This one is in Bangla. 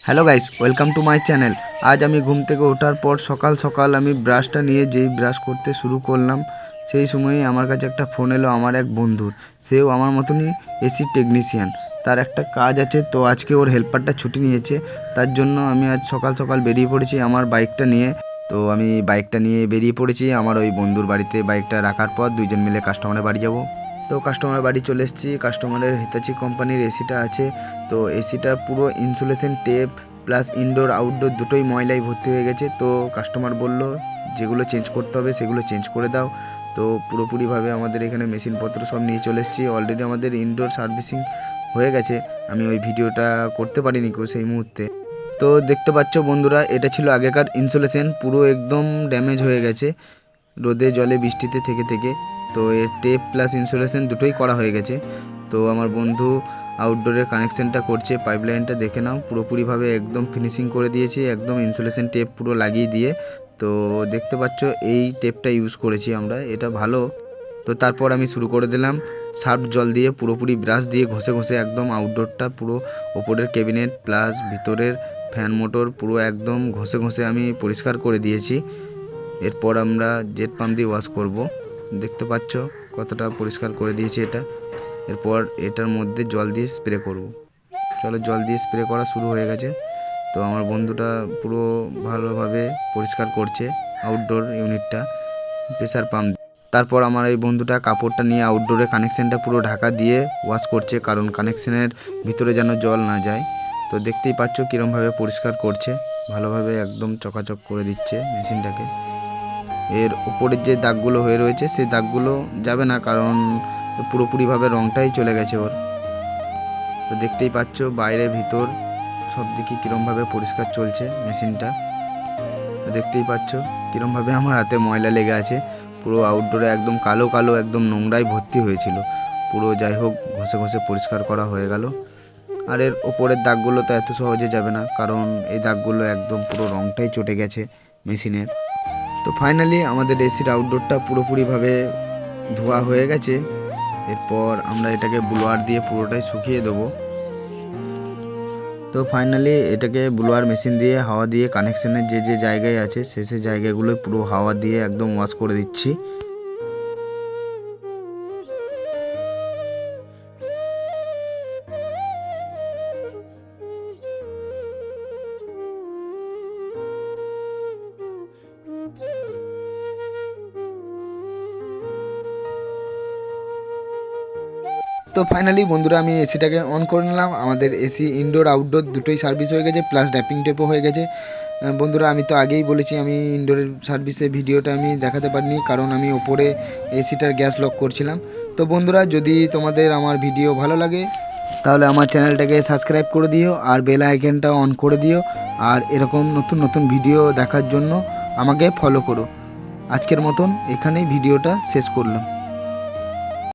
Hello guys, welcome to my channel. আজ আমি ঘুম থেকে ওঠার পর সকাল সকাল আমি ব্রাশটা নিয়ে যেই ব্রাশ করতে শুরু করলাম, সেই সময়ই আমার কাছে একটা ফোন এলো আমার এক বন্ধুর। সেও আমার মতনই এসি টেকনিশিয়ান। তার একটা কাজ আছে, তো আজকে ওর হেল্পারটা ছুটি নিয়েছে। তার জন্য আমি আজ সকাল সকাল বেরিয়ে পড়েছি আমার বাইকটা নিয়ে। তো আমি বাইকটা নিয়ে বেরিয়ে পড়েছি আমার ওই বন্ধুর বাড়িতে। বাইকটা রাখার পর দুইজন মিলে কাস্টমারের বাড়ি যাব। তো কাস্টমারের বাড়ি চলে এসেছি। কাস্টমারের হিতাচি কোম্পানির এসিটা আছে। তো এসিটা পুরো insulation tape plus indoor outdoor দুটোই ময়লায় ভর্তি হয়ে গেছে। তো কাস্টমার বলল যেগুলো চেঞ্জ করতে হবে সেগুলো চেঞ্জ করে দাও। তো পুরোপুরিভাবে আমাদের এখানে মেশিনপত্র সব নিয়ে চলে এসেছি। অলরেডি আমাদের ইনডোর সার্ভিসিং হয়ে গেছে। আমি ওই ভিডিওটা করতে পারিনি সেই মুহূর্তে। তো দেখতে পাচ্ছ বন্ধুরা, এটা ছিল আগেকার ইনসুলেশন, পুরো একদম ড্যামেজ হয়ে গেছে রোদে জলে বৃষ্টিতে থেকে থেকে। তো এর টেপ প্লাস ইনসুলেশন দুটোই করা হয়ে গেছে। তো আমার বন্ধু আউটডোরের কানেকশানটা করছে। পাইপলাইনটা দেখে নাও, পুরোপুরিভাবে একদম ফিনিশিং করে দিয়েছি, একদম ইনসুলেশন টেপ পুরো লাগিয়ে দিয়ে। তো দেখতে পাচ্ছ এই টেপটা ইউজ করেছি আমরা, এটা ভালো। তো তারপর আমি শুরু করে দিলাম সার্ফ জল দিয়ে পুরোপুরি ব্রাশ দিয়ে ঘষে ঘষে একদম আউটডোরটা পুরো ওপরের ক্যাবিনেট প্লাস ভিতরের ফ্যান মোটর পুরো একদম ঘষে ঘষে আমি পরিষ্কার করে দিয়েছি। এরপর আমরা জেট পাম্প দিয়ে ওয়াশ করব। দেখতে পাচ্ছ কতটা পরিষ্কার করে দিয়েছি এটা। এরপর এটার মধ্যে জল দিয়ে স্প্রে করব। চলো, জল দিয়ে স্প্রে করা শুরু হয়ে গেছে। তো আমার বন্ধুটা পুরো ভালোভাবে পরিষ্কার করছে আউটডোর ইউনিটটা প্রেসার পাম্প। তারপর আমার এই বন্ধুটা কাপড়টা নিয়ে আউটডোরে কানেকশানটা পুরো ঢাকা দিয়ে ওয়াশ করছে, কারণ কানেকশানের ভিতরে যেন জল না যায়। তো দেখতেই পাচ্ছ কীরমভাবে পরিষ্কার করছে, ভালোভাবে একদম চকাচক করে দিচ্ছে মেশিনটাকে। এর উপরের যে দাগগুলো হয়ে রয়েছে সেই দাগগুলো যাবে না, কারণ পুরোপুরিভাবে রঙটাই চলে গেছে ওর। তো দেখতেই পাচ্ছ বাইরে ভিতর সব দিকে কীরমভাবে পরিষ্কার চলছে মেশিনটা। তো দেখতেই পাচ্ছ কীরমভাবে আমার হাতে ময়লা লেগে আছে। পুরো আউটডোরে একদম কালো কালো একদম নোংরায় ভর্তি হয়েছিল পুরো। যাই হোক, ঘষে ঘষে পরিষ্কার করা হয়ে গেল। আর এর ওপরের দাগগুলো তো এত সহজে যাবে না, কারণ এই দাগগুলো একদম পুরো রঙটাই চটে গেছে মেশিনের। তো ফাইনালি আমাদের এসির আউটডোরটা পুরোপুরিভাবে ধোয়া হয়ে গেছে। এরপর আমরা এটাকে ব্লোয়ার দিয়ে পুরোটাই শুকিয়ে দেবো। তো ফাইনালি এটাকে ব্লোয়ার মেশিন দিয়ে হাওয়া দিয়ে কানেকশানের যে যে জায়গায় আছে সে জায়গাগুলো পুরো হাওয়া দিয়ে একদম ওয়াশ করে দিচ্ছি। তো ফাইনালি বন্ধুরা আমি এসিটাকে অন করে নিলাম। আমাদের এসি ইনডোর আউটডোর দুটোই সার্ভিস হয়ে গেছে, প্লাস র্যাপিং টেপও হয়ে গেছে। বন্ধুরা আমি তো আগেই বলেছি আমি ইনডোরের সার্ভিসের ভিডিওটা আমি দেখাতে পারিনি, কারণ আমি ওপরে এসিটার গ্যাস লক করছিলাম। তো বন্ধুরা, যদি তোমাদের আমার ভিডিও ভালো লাগে তাহলে আমার চ্যানেলটাকে সাবস্ক্রাইব করে দিও আর বেল আইকনটা অন করে দিও। আর এরকম নতুন নতুন ভিডিও দেখার জন্য আমাকে ফলো করো। আজকের মতন এখানেই ভিডিওটা শেষ করলাম।